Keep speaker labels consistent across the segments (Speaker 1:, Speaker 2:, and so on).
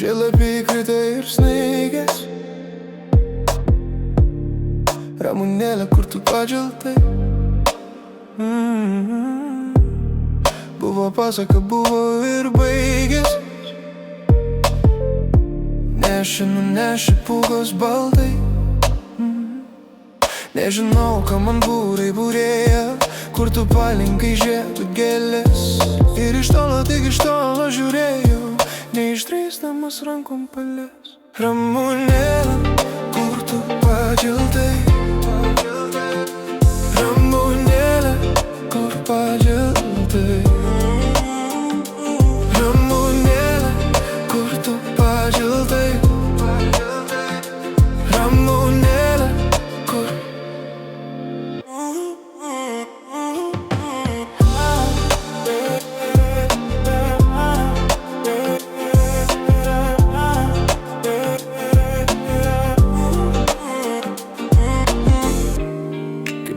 Speaker 1: Žilapiai įkritę ir snaigės. Ramunėlė, kur tu padžiltai. Buvo pasaka, buvo ir baigės. Neši pūgos baldai. Nežinau, ką man būrai būrėja, kur tu palinkai žiedų gėlės. Ir iš tolo, tik iš tolo žiūrėjau, neišdrįsdamas rankom palies. Ramunėlė, kur tu padžiltai. Ramunėlė, kur padžiltai. Ramunėlė, kur tu padžiltai. Ramunėlė, kur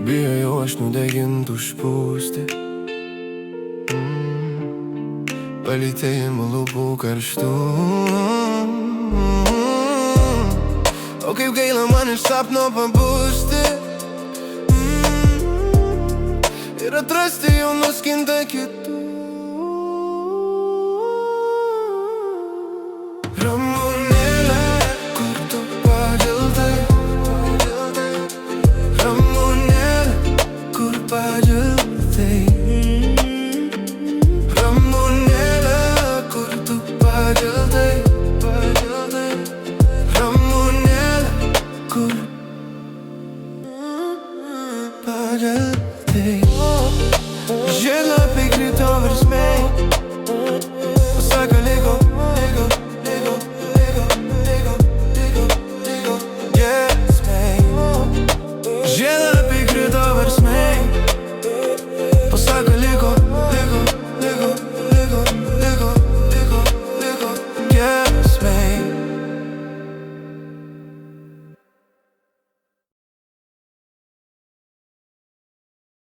Speaker 1: bijojau aš nudegint užpūsti. Palytėjimų lūpų karštų. O kaip gaila man iš sapno pabusti ir atrasti jau nuskintą kitų. Ramunėlė, kur tu padžiltai. Ramunėlė, kur padžiltai. Ramunėlė, kur tu padžiltai. Ramunėlė, kur